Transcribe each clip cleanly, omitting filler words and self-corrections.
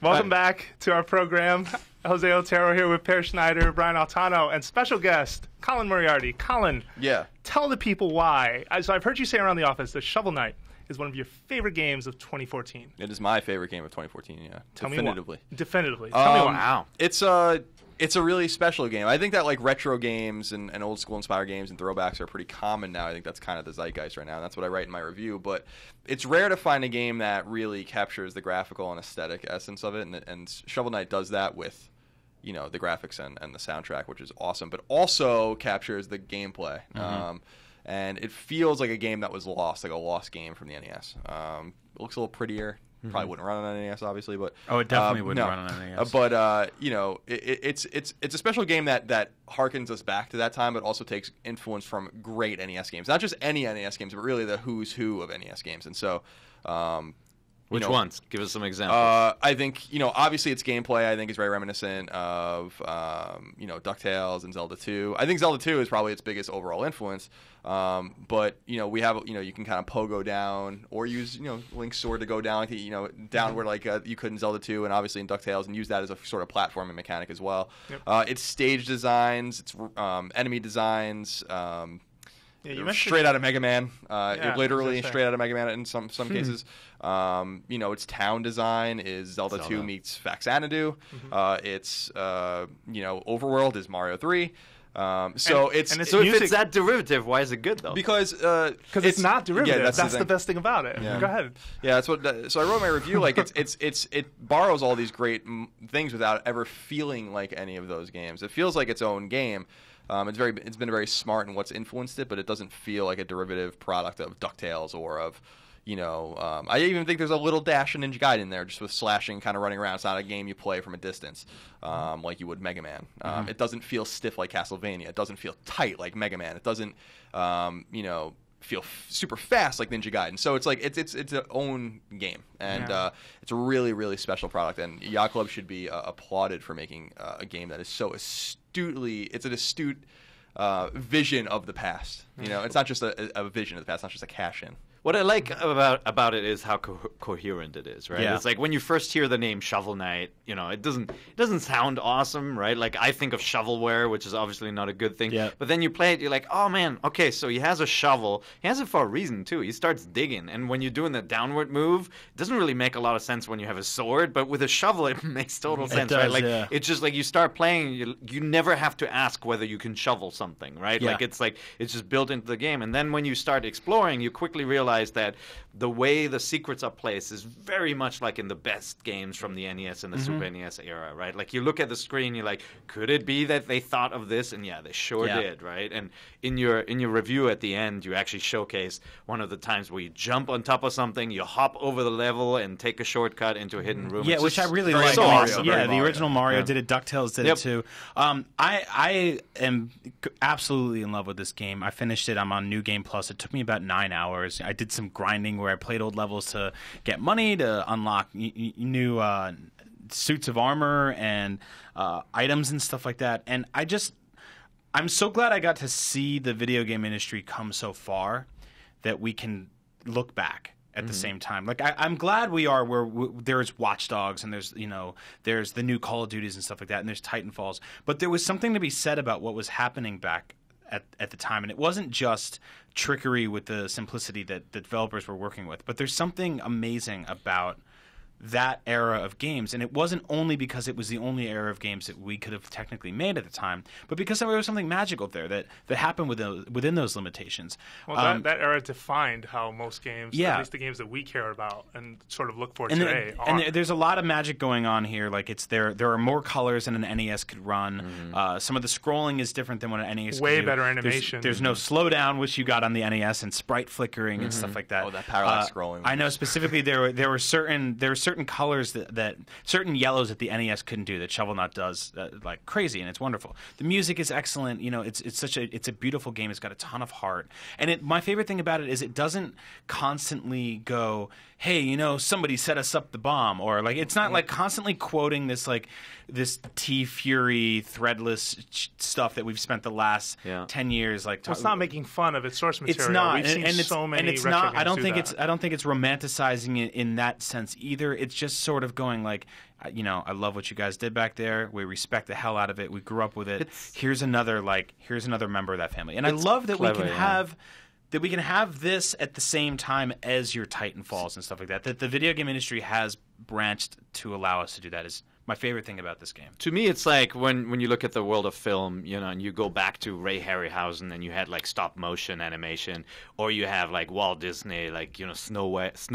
Welcome back to our program. Jose Otero here with Per Schneider, Brian Altano, and special guest, Colin Moriarty. Colin, tell the people why. So I've heard you say around the office that Shovel Knight is one of your favorite games of 2014. It is my favorite game of 2014, yeah. Definitively. Definitively. Tell me why. Wow. It's a really special game. I think that like retro games and old school inspired games and throwbacks are pretty common now. I think that's kind of the zeitgeist right now, and that's what I write in my review. But it's rare to find a game that really captures the graphical and aesthetic essence of it, and Shovel Knight does that with, you know, the graphics and the soundtrack, which is awesome, but also captures the gameplay. And it feels like a game that was lost, like a lost game from the NES. It looks a little prettier. Probably wouldn't run on an NES, obviously, but it definitely wouldn't run on an NES. But you know, it's a special game that harkens us back to that time, but also takes influence from great NES games. Not just any NES games, but really the who's who of NES games. And so, which ones? Give us some examples. I think, you know, obviously its gameplay, I think, is very reminiscent of, you know, DuckTales and Zelda 2. I think Zelda 2 is probably its biggest overall influence. But, you know, we have, you know, you can kind of pogo down or use, you know, Link's sword to go down, like, you know, downward like you could in Zelda 2 and obviously in DuckTales, and use that as a sort of platforming mechanic as well. Its stage designs, its enemy designs, straight out of Mega Man, literally straight out of Mega Man in some cases. You know, its town design is Zelda 2 meets Faxanadu. Its you know, overworld is Mario 3. So if it's that derivative, why is it good though? Because it's not derivative. Yeah, that's the best thing about it. Go ahead. Yeah, that's what. So I wrote my review like it borrows all these great things without ever feeling like any of those games. It feels like its own game. It's been very smart in what's influenced it, but it doesn't feel like a derivative product of DuckTales or of, you know, I even think there's a little dash of Ninja Gaiden in there, just with slashing, kind of running around. It's not a game you play from a distance, like you would Mega Man. It doesn't feel stiff like Castlevania. It doesn't feel tight like Mega Man. It doesn't, you know, feel super fast like Ninja Gaiden. So it's like it's its own game, and it's a really, really special product. And Yacht Club should be applauded for making a game that is so astutely. It's an astute vision of the past. You know, it's not just a vision of the past. Not just a cash in. What I like about it is how coherent it is, right? It's like when you first hear the name Shovel Knight, you know, it doesn't sound awesome, right? Like I think of shovelware, which is obviously not a good thing. But then you play it, you're like, oh man, okay, so he has a shovel. He has it for a reason too. He starts digging, and when you're doing the downward move, it doesn't really make a lot of sense when you have a sword, but with a shovel, it makes total sense, right? Like it's just like you start playing, you never have to ask whether you can shovel something, right? Like it's just built into the game, and then when you start exploring, you quickly realize that the way the secrets are placed is very much like in the best games from the NES and the Super NES era, right? Like you look at the screen, you're like, could it be that they thought of this? And yeah, they sure did, right? And in your review at the end, you actually showcase one of the times where you jump on top of something, you hop over the level and take a shortcut into a hidden room. Yeah, which I really like. So awesome. Yeah, the original Mario did it. DuckTales did it too. I am absolutely in love with this game. I finished it. I'm on New Game Plus. It took me about 9 hours. I did some grinding where I played old levels to get money to unlock new suits of armor and items and stuff like that. And I'm so glad I got to see the video game industry come so far that we can look back at the same time. Like I'm glad we are where there's Watch Dogs and there's the new Call of Duties and stuff like that, and there's Titanfalls. But there was something to be said about what was happening back at the time, and it wasn't just trickery with the simplicity that the developers were working with, but there's something amazing about that era of games, and it wasn't only because it was the only era of games that we could have technically made at the time, but because there was something magical there that happened within those limitations. Well, that era defined how most games, at least the games that we care about and sort of look for today, are. And there's a lot of magic going on here. Like there are more colors than an NES could run. Some of the scrolling is different than what an NES could do. Way better animation. There's no slowdown, which you got on the NES, and sprite flickering and stuff like that. Oh, that parallax scrolling. I know specifically there were certain colors that certain yellows that the NES couldn't do that Shovel Knight does like crazy, and it's wonderful. The music is excellent. You know, it's a beautiful game. It's got a ton of heart, and my favorite thing about it is it doesn't constantly go, hey, you know, somebody set us up the bomb, or like it's not like constantly quoting this T-Fury threadless stuff that we've spent the last 10 years like. Well, it's not making fun of its source material. It's not, We've seen so many retro games I don't think it's romanticizing it in that sense either. it's just sort of going like, I love what you guys did back there. We respect the hell out of it. We grew up with it. Here's another member of that family. And I love that we can have this at the same time as your Titanfalls and stuff like that. That the video game industry has branched to allow us to do that is my favorite thing about this game. To me, it's like when you look at the world of film, and you go back to Ray Harryhausen and you had like stop motion animation, or you have like Walt Disney, like Snow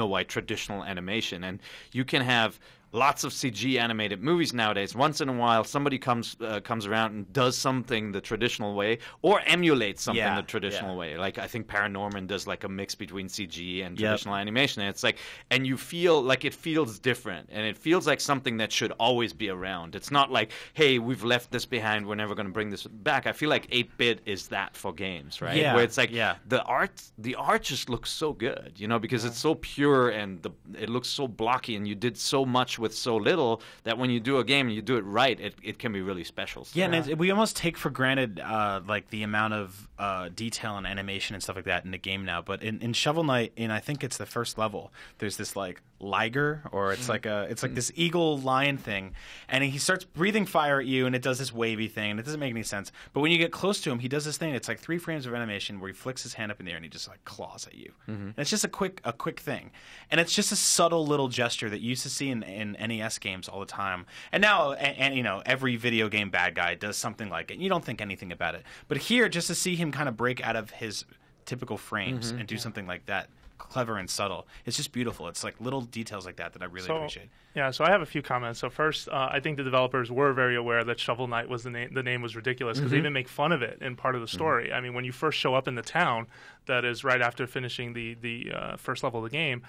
White traditional animation, and you can have lots of CG animated movies nowadays. Once in a while, somebody comes around and does something the traditional way, or emulates something the traditional way. Like I think Paranorman does like a mix between CG and traditional animation. And it's like, and you feel like it feels different, and it feels like something that should always be around. It's not like, hey, we've left this behind, we're never going to bring this back. I feel like 8-bit is that for games, right? Yeah. Where it's like the art just looks so good, because it's so pure and it looks so blocky, and you did so much with so little that when you do a game and you do it right, it can be really special. So. Yeah, and we almost take for granted like the amount of detail and animation and stuff like that in the game now. But in Shovel Knight, I think it's the first level, there's this like liger, or it's like this eagle lion thing, and he starts breathing fire at you, and it does this wavy thing, and it doesn't make any sense. But when you get close to him, he does this thing. It's like 3 frames of animation where he flicks his hand up in the air and he just like claws at you. And it's just a quick thing, and it's just a subtle little gesture that you used to see in NES games all the time. And now, every video game bad guy does something like it. And you don't think anything about it, but here, just to see him kind of break out of his typical frames and do something like that, clever and subtle, it's just beautiful. It's like little details like that I really appreciate. Yeah, so I have a few comments. So first, I think the developers were very aware that Shovel Knight was the name was ridiculous, because they even make fun of it in part of the story. I mean, when you first show up in the town that is right after finishing the first level of the game,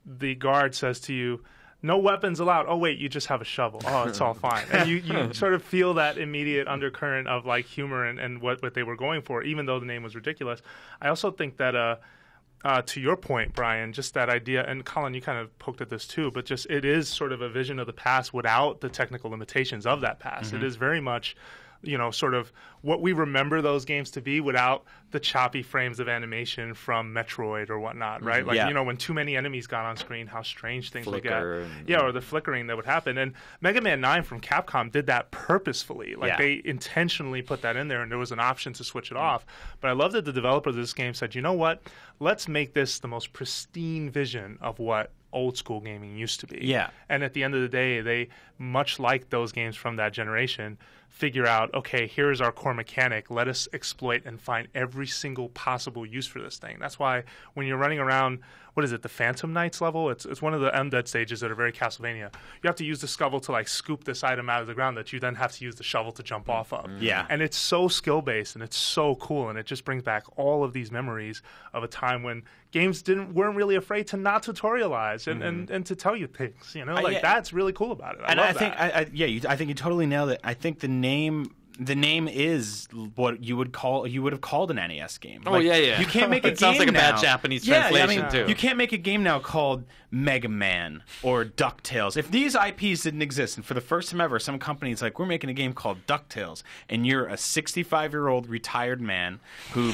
the guard says to you, "No weapons allowed." Oh, wait, you just have a shovel. Oh, it's all fine. And you sort of feel that immediate undercurrent of like humor and what they were going for, even though the name was ridiculous. I also think that to your point, Brian, just that idea, and Colin, you kind of poked at this too, but just it is sort of a vision of the past without the technical limitations of that past. It is very much, sort of what we remember those games to be without the choppy frames of animation from Metroid or whatnot, right? Like, when too many enemies got on screen, how strange things would get. Or the flickering that would happen. And Mega Man 9 from Capcom did that purposefully. Like, they intentionally put that in there, and there was an option to switch it off. But I love that the developer of this game said, you know what? Let's make this the most pristine vision of what old school gaming used to be. Yeah. And at the end of the day, they, much like those games from that generation, figure out, okay, here's our core mechanic. Let us exploit and find every single possible use for this thing. That's why when you're running around, what is it, the Phantom Knights level? It's one of the Undead stages that are very Castlevania. You have to use the shovel to like scoop this item out of the ground that you then have to use the shovel to jump off of. Yeah. And it's so skill-based and it's so cool, and it just brings back all of these memories of a time when games weren't really afraid to not tutorialize and to tell you things. That's really cool about it. I think you totally nailed it. I think the name is what you would have called an NES game. Oh, yeah. You can't make a game sounds like a now. bad Japanese translation too. You can't make a game now called Mega Man or DuckTales. If these IPs didn't exist, and for the first time ever, some company's like, we're making a game called DuckTales, and you're a 65-year-old retired man who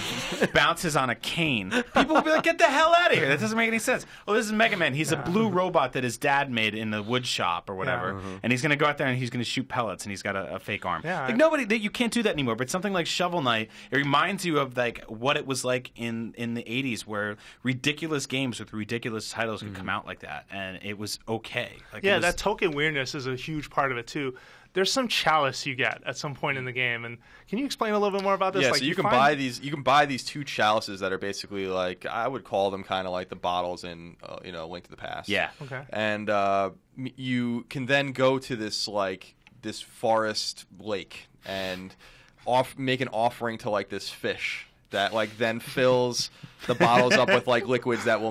bounces on a cane, people would be like, get the hell out of here. That doesn't make any sense. Oh, this is Mega Man. He's a blue robot that his dad made in the wood shop or whatever, and he's going to go out there and he's going to shoot pellets, and he's got a fake arm. You can't do that anymore. But something like Shovel Knight, it reminds you of like what it was like in the 80s, where ridiculous games with ridiculous titles could come out like that, and it was okay. That token weirdness is a huge part of it too. There's some chalice you get at some point in the game, and can you explain a little bit more about this? Yeah, so you can buy these. You can buy these 2 chalices that are basically like, I would call them kind of like the bottles in Link to the Past. Yeah. Okay. And you can then go to this forest lake and make an offering to like this fish that like then fills the bottles up with like liquids that will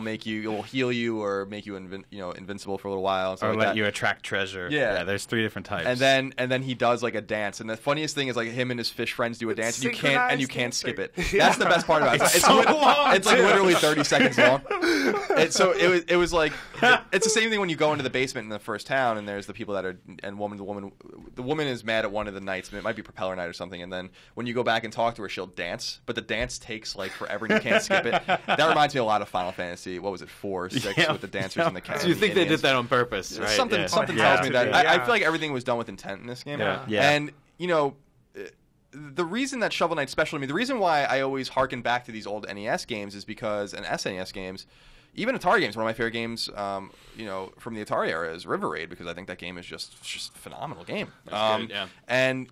heal you or make you invincible for a little while, and or like let that. You attract treasure. Yeah, there's 3 different types. And then he does like a dance, and the funniest thing is like him and his fish friends do a dance, and you can't skip it. That's the best part about it. It's like literally 30 seconds long. It was like it's the same thing when you go into the basement in the first town, and there's the people that are the woman is mad at one of the knights. It might be Propeller Knight or something, and then when you go back and talk to her, she'll dance, but the dance takes like forever, and you can't skip it. That reminds me a lot of Final Fantasy. What was it, 4, 6 with the dancers and the cats. So you think they did that on purpose, right? Something tells me that. I feel like everything was done with intent in this game. And the reason that Shovel Knight's special to me, the reason why I always harken back to these old NES games is because, and SNES games, even Atari games, one of my favorite games, from the Atari era is River Raid, because I think that game is just a phenomenal game. Good, yeah. And,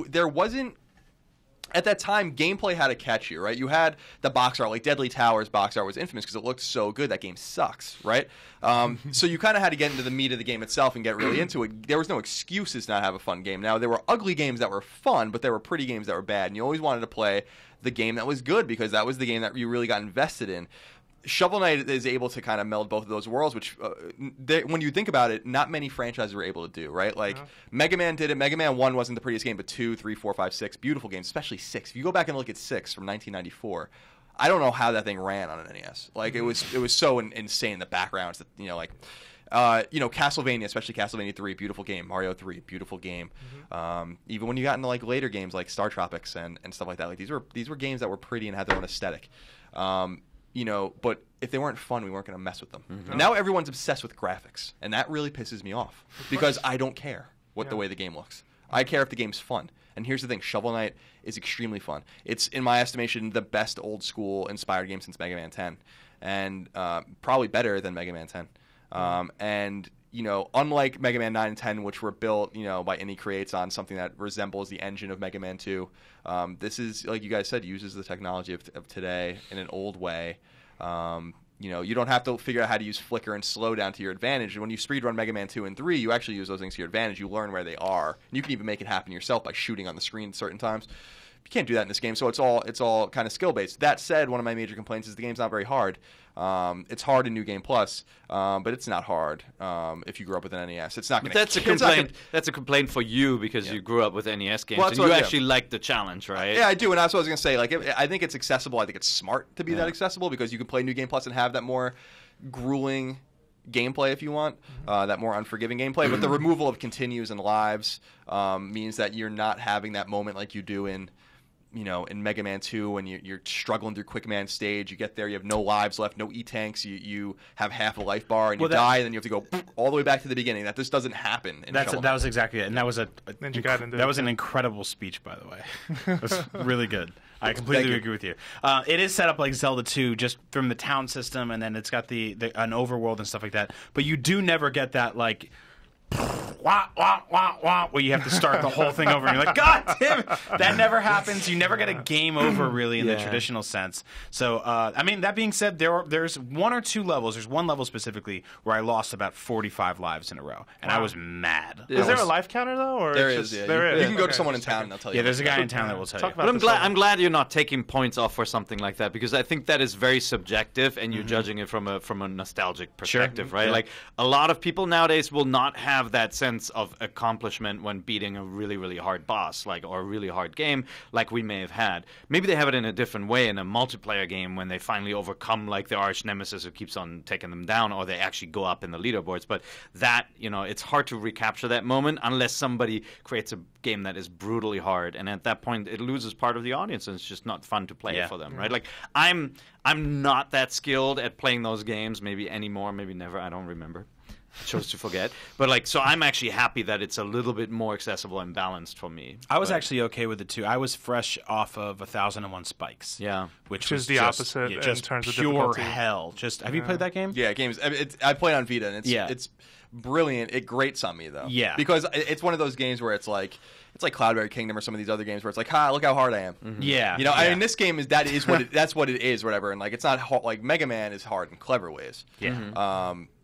there wasn't, at that time, gameplay had to catch you, right? You had the box art, like Deadly Towers box art was infamous because it looked so good. That game sucks, right? So you kind of had to get into the meat of the game itself and get really into it. There was no excuses to not have a fun game. Now, there were ugly games that were fun, but there were pretty games that were bad. And you always wanted to play the game that was good because that was the game that you really got invested in. Shovel Knight is able to kind of meld both of those worlds, which, when you think about it, not many franchises were able to do, right? Like, Mega Man did it. Mega Man 1 wasn't the prettiest game, but 2, 3, 4, 5, 6, beautiful games, especially 6. If you go back and look at 6 from 1994, I don't know how that thing ran on an NES. Like, it was so insane, the backgrounds, that, Castlevania, especially Castlevania 3, beautiful game. Mario 3, beautiful game. Even when you got into, like, later games like Star Tropics and stuff like that, like, these were games that were pretty and had their own aesthetic. But if they weren't fun, we weren't going to mess with them. Now everyone's obsessed with graphics, and that really pisses me off because I don't care the way the game looks. I care if the game's fun. And here's the thing, Shovel Knight is extremely fun. It's, in my estimation, the best old school inspired game since Mega Man 10, and probably better than Mega Man 10. And unlike Mega Man 9 and 10, which were built, by Indie Creates on something that resembles the engine of Mega Man 2, this is, like you guys said, uses the technology of today in an old way. You don't have to figure out how to use flicker and slow down to your advantage. And when you speedrun Mega Man 2 and 3, you actually use those things to your advantage. You learn where they are. And you can even make it happen yourself by shooting on the screen at certain times. You can't do that in this game, so it's all kind of skill-based. That said, one of my major complaints is the game's not very hard. It's hard in New Game Plus, but it's not hard if you grew up with an NES. It's not going to. That's a complaint for you because you grew up with NES games, and you actually like the challenge, right? Yeah, I do, and that's what I was going to say. Like, I think it's accessible. I think it's smart to be that accessible because you can play New Game Plus and have that more grueling gameplay if you want, that more unforgiving gameplay. But the removal of continues and lives means that you're not having that moment like you do in Mega Man 2 when you're struggling through Quick Man stage. You get there, you have no lives left, no E-tanks, you have half a life bar, and you die, and then you have to go all the way back to the beginning. That just doesn't happen in Shovel Knight. That was exactly it. And that was an incredible speech, by the way. It was really good. I completely agree with you. It is set up like Zelda 2, just from the town system, and then it's got an overworld and stuff like that. But you do never get that, like, wah, wah, wah, wah, where you have to start the whole thing over and you're like, God damn it! That never happens. You never get a game over, really, in the traditional sense. So, that being said, there's one or two levels. There's one level specifically where I lost about 45 lives in a row, and I was mad. Is there a life counter, though? Or there is. You can go to someone in town and they'll tell you. Yeah, there's a guy in town that will tell you. But I'm glad you're not taking points off for something like that, because I think that is very subjective, and you're judging it from a nostalgic perspective, right? Like, a lot of people nowadays will not have that sense of accomplishment when beating a really, really hard boss, or a really hard game, like we may have had. Maybe they have it in a different way in a multiplayer game when they finally overcome, like, the arch nemesis who keeps on taking them down, or they actually go up in the leaderboards. But that, it's hard to recapture that moment unless somebody creates a game that is brutally hard, and at that point it loses part of the audience, and it's just not fun to play it for them, right? Like, I'm not that skilled at playing those games, maybe anymore, maybe never, I don't remember. Chose to forget, but so I'm actually happy that it's a little bit more accessible and balanced for me. I was actually okay with it too. I was fresh off of 1001 Spikes, which was the opposite in terms of difficulty. Pure hell. Have you played that game? Yeah, I played on Vita, and it's brilliant. It grates on me though, because it's one of those games where it's like Cloudberry Kingdom or some of these other games where it's like, look how hard I am. I mean, this game that's what it is, whatever. And like, it's not hard, like Mega Man is hard in clever ways.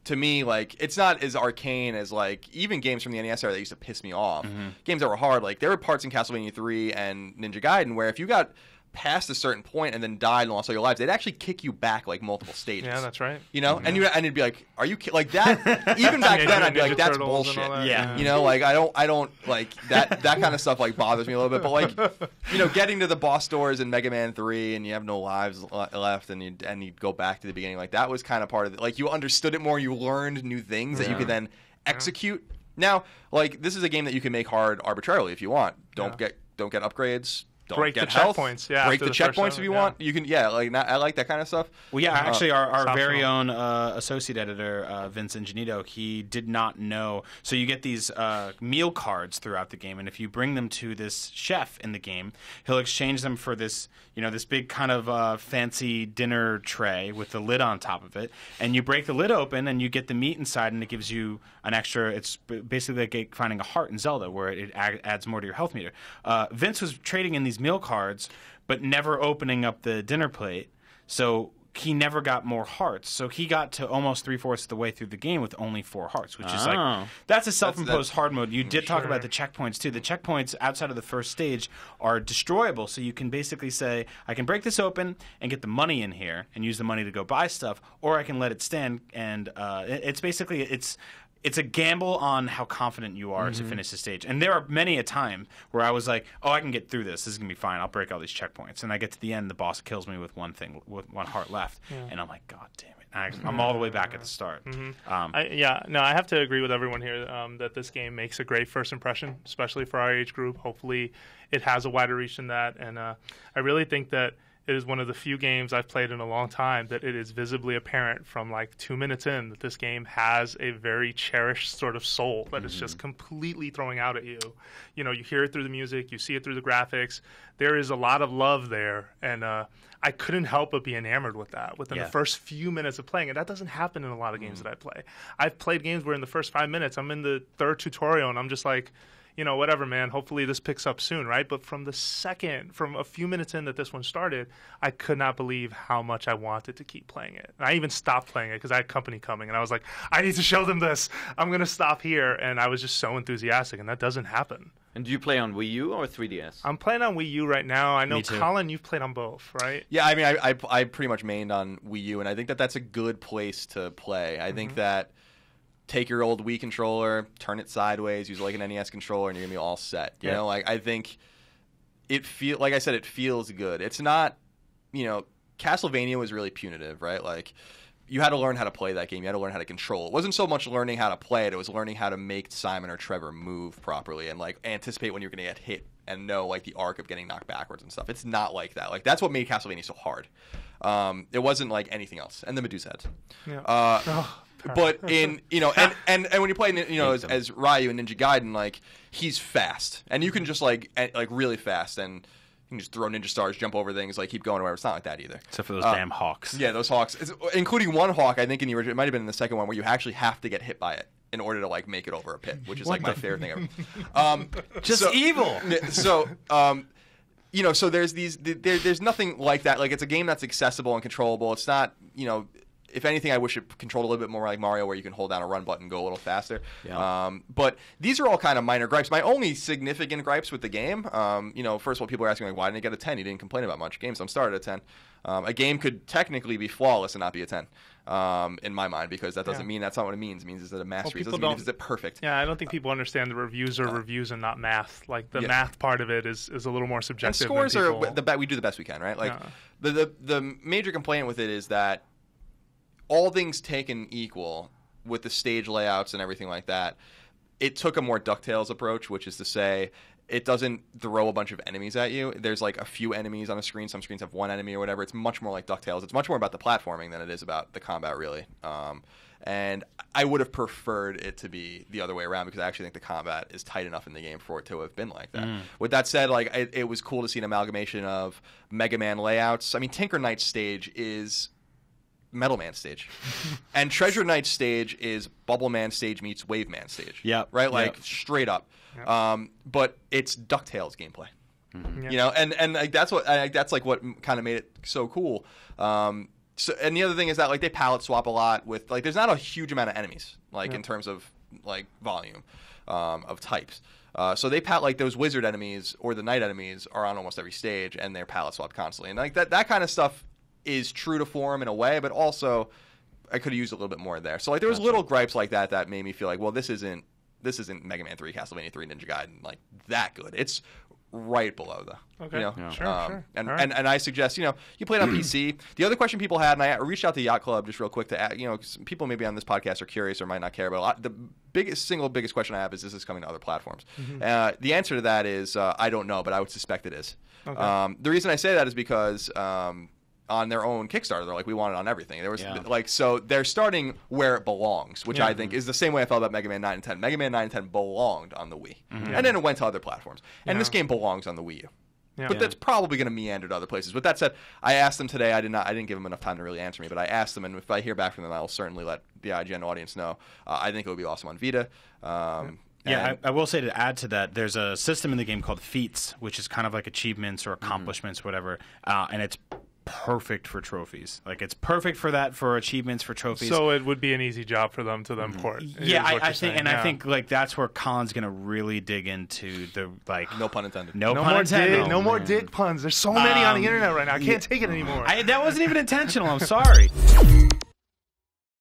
To me, like, it's not as arcane as, like, even games from the NES era that used to piss me off. Games that were hard, like, there were parts in Castlevania 3 and Ninja Gaiden where if you got past a certain point and then died and lost all your lives, they'd actually kick you back, like, multiple stages. Yeah, that's right. And it'd be like, are you like that? Even back then, I'd be like, that's bullshit. Like, I don't like that kind of stuff, like, bothers me a little bit. But like, getting to the boss doors in Mega Man 3 and you have no lives left and you go back to the beginning, like, that was kind of part of it. Like, you understood it more, you learned new things that you could then execute. Now, like, this is a game that you can make hard arbitrarily if you want. Don't get upgrades. don't break get the health, checkpoints. Yeah, break the checkpoints if you want. You can, I like that kind of stuff. Well, yeah, actually, our very own associate editor, Vince Ingenito, he did not know. So you get these meal cards throughout the game, and if you bring them to this chef in the game, he'll exchange them for this, this big kind of fancy dinner tray with the lid on top of it, and you break the lid open, and you get the meat inside, and it gives you an extra. It's basically like finding a heart in Zelda, where it adds more to your health meter. Vince was trading in these meal cards, but never opening up the dinner plate, so he never got more hearts. So he got to almost 3/4 of the way through the game with only 4 hearts, which is that's a self-imposed hard mode. You did talk about the checkpoints too. The checkpoints outside of the first stage are destroyable, so you can basically say, I can break this open and get the money in here and use the money to go buy stuff, or I can let it stand, and it's basically it's a gamble on how confident you are to finish the stage. And there are many a time where I was like, oh, I can get through this. This is going to be fine. I'll break all these checkpoints. And I get to the end, the boss kills me with one heart left. Yeah. And I'm like, God damn it. I'm all the way back at the start. I have to agree with everyone here that this game makes a great first impression, especially for our age group. Hopefully it has a wider reach than that. And I really think that it is one of the few games I've played in a long time that it is visibly apparent from like 2 minutes in that this game has a very cherished sort of soul that is just completely throwing out at you. You hear it through the music, you see it through the graphics. There is a lot of love there, and I couldn't help but be enamored with that within the first few minutes of playing it. That doesn't happen in a lot of games that I play. I've played games where in the first 5 minutes, I'm in the third tutorial, and I'm just like, whatever, man, hopefully this picks up soon, right? But from a few minutes in that this one started, I could not believe how much I wanted to keep playing it. And I even stopped playing it because I had company coming, and I was like, I need to show them this. I'm going to stop here. And I was just so enthusiastic, and that doesn't happen. And do you play on Wii U or 3DS? I'm playing on Wii U right now. I know, Colin, you've played on both, right? Yeah, I mean, I pretty much mained on Wii U, and I think that that's a good place to play. I think that take your old Wii controller, turn it sideways, use it like an NES controller, and you're gonna be all set. You know, like I think it feels good. It's not, Castlevania was really punitive, right? Like you had to learn how to play that game. You had to learn how to control it. It wasn't so much learning how to play it. It was learning how to make Simon or Trevor move properly and like anticipate when you're gonna get hit and know like the arc of getting knocked backwards and stuff. It's not like that. Like that's what made Castlevania so hard. It wasn't like anything else. And the Medusa heads. Yeah. But in and when you play as Ryu and Ninja Gaiden, like he's fast and you can just like really fast and you can just throw ninja stars, jump over things, like keep going. Wherever it's not like that either. Except for those damn hawks. Yeah, those hawks, including one hawk. I think in the original, it might have been in the second one where you actually have to get hit by it in order to like make it over a pit, which is like my favorite thing ever. Just evil. So. So there's nothing like that. Like it's a game that's accessible and controllable. It's not, if anything, I wish it controlled a little bit more like Mario, where you can hold down a run button and go a little faster. Yeah. But these are all kind of minor gripes. My only significant gripes with the game, first of all, people are asking like, why didn't it get a 10? You didn't complain about much. Games don't start at a 10. A game could technically be flawless and not be a 10. In my mind, because that doesn't mean that's not what it means. It means is it a masterpiece? It doesn't mean is it perfect. Yeah, I don't think people understand the reviews are reviews and not math. Like the math part of it is a little more subjective. And scores are we do the best we can, right? Like the major complaint with it is that all things taken equal with the stage layouts and everything like that, it took a more DuckTales approach, which is to say it doesn't throw a bunch of enemies at you. There's like a few enemies on a screen. Some screens have one enemy or whatever. It's much more like DuckTales. It's much more about the platforming than it is about the combat, really. And I would have preferred it to be the other way around because I actually think the combat is tight enough in the game for it to have been like that. With that said, like it was cool to see an amalgamation of Mega Man layouts. I mean, Tinker Knight's stage is Metal Man stage, and Treasure Knight's stage is Bubble Man stage meets Wave Man stage. Yeah, right, like straight up. Yep. But it's DuckTales gameplay. And like that's what kind of made it so cool. So, and the other thing is that like they palette swap a lot with like there's not a huge amount of enemies like in terms of like volume of types. So they like those wizard enemies or the knight enemies are on almost every stage, and they're palette swapped constantly. And like that kind of stuff is true to form in a way, but also I could have used a little bit more there. So like there was little gripes like that made me feel like, well, this isn't Mega Man 3, Castlevania 3, Ninja Gaiden like that good. It's right below though. Okay. You know? Yeah. Sure. And I suggest, you play it on PC. The other question people had, and I reached out to Yacht Club just real quick to add, 'cause people maybe on this podcast are curious or might not care, but the biggest question I have is this coming to other platforms? Mm-hmm. The answer to that is I don't know, but I would suspect it is. Okay. The reason I say that is because on their own Kickstarter, they're like, we want it on everything. There was so they're starting where it belongs, which I think is the same way I felt about Mega Man 9 and 10. Mega Man 9 and 10 belonged on the Wii, and then it went to other platforms. And this game belongs on the Wii U. Yeah. But that's probably going to meander to other places. With that said, I asked them today. I didn't give them enough time to really answer me, but I asked them, and if I hear back from them, I will certainly let the IGN audience know. I think it would be awesome on Vita. I will say to add to that, there's a system in the game called Feats, which is kind of like achievements or accomplishments, whatever, and it's perfect for trophies. Like, it's perfect for that, for achievements, for trophies. So it would be an easy job for them to then port. Yeah, I think like that's where Colin's gonna really dig into the no pun intended. No pun intended. No more dick puns. There's so many on the internet right now. I can't take it anymore. That wasn't even intentional. I'm sorry.